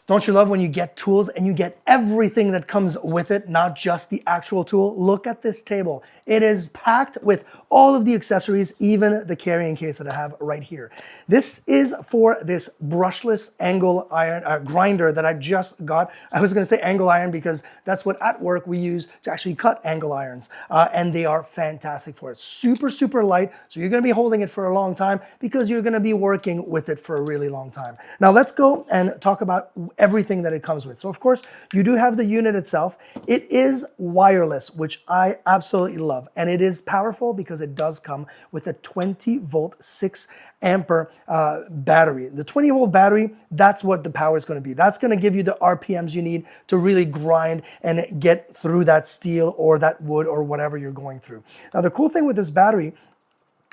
Don't you love when you get tools and you get everything that comes with it, not just the actual tool? Look at this table. It is packed with all of the accessories, even the carrying case that I have right here. This is for this brushless angle iron grinder that I just got. I was gonna say angle iron because that's what at work we use to actually cut angle irons. And they are fantastic for it. Super, super light. So you're gonna be holding it for a long time because you're gonna be working with it for a really long time. Now let's go and talk about everything that it comes with. So of course, you do have the unit itself. It is wireless, which I absolutely love. And it is powerful because it does come with a 20 volt, 6 ampere battery. The 20 volt battery, that's what the power is going to be. That's going to give you the RPMs you need to really grind and get through that steel or that wood or whatever you're going through. Now, the cool thing with this battery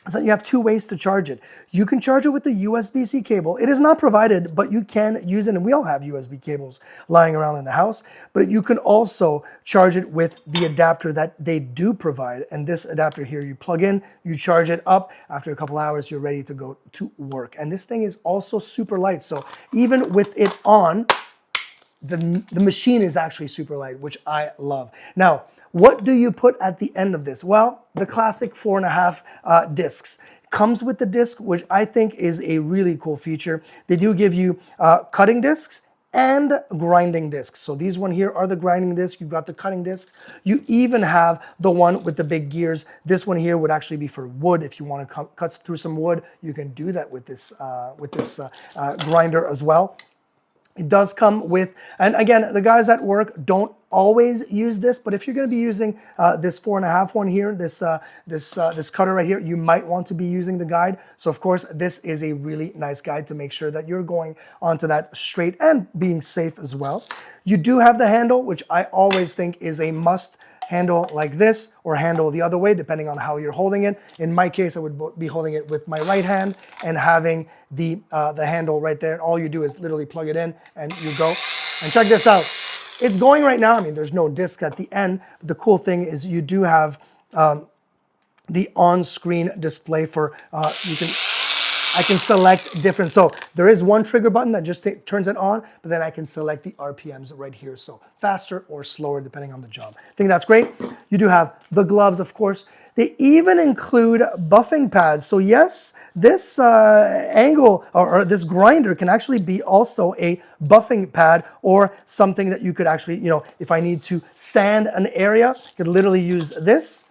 is that you have two ways to charge it. You can charge it with the USB-C cable. It is not provided, but you can use it, and we all have USB cables lying around in the house, but you can also charge it with the adapter that they do provide. And this adapter here, you plug in, you charge it up. After a couple hours, you're ready to go to work. And this thing is also super light. So even with it on, the machine is actually super light, which I love. Now, what do you put at the end of this? Well, the classic 4.5 discs. Comes with the disc, which I think is a really cool feature. They do give you cutting discs and grinding discs. So these one here are the grinding discs. You've got the cutting discs. You even have the one with the big gears. This one here would actually be for wood. If you want to cut through some wood, you can do that with this grinder as well. It does come with, and again, the guys at work don't always use this, but if you're going to be using this 4.5 one here, this cutter right here, you might want to be using the guide. So of course, this is a really nice guide to make sure that you're going onto that straight and being safe as well. You do have the handle, which I always think is a must. Handle like this or handle the other way, depending on how you're holding it. In my case, I would be holding it with my right hand and having the handle right there. And all you do is literally plug it in and you go. And check this out. It's going right now. I mean, there's no disc at the end. But the cool thing is you do have the on-screen display for, I can select different, so there is one trigger button that just turns it on, but then I can select the RPMs right here. So faster or slower depending on the job. I think that's great. You do have the gloves, of course. They even include buffing pads. So yes, this angle or this grinder can actually be also a buffing pad or something that you could actually, if I need to sand an area, I could literally use this,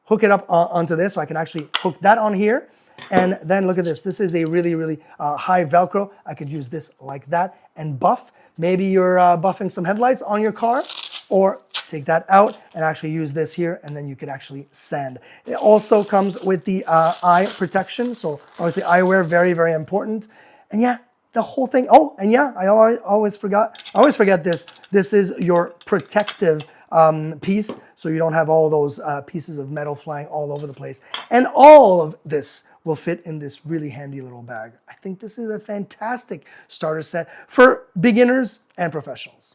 hook it up onto this, so I can actually hook that on here. And then look at this. This is a really, really high Velcro. I could use this like that and buff. Maybe you're buffing some headlights on your car, or take that out and actually use this here, and then you could actually sand. It also comes with the eye protection. So obviously eyewear, very, very important. And yeah, the whole thing. Oh, and yeah, I always forget this. This is your protective piece, so you don't have all those pieces of metal flying all over the place. And all of this will fit in this really handy little bag. I think this is a fantastic starter set for beginners and professionals.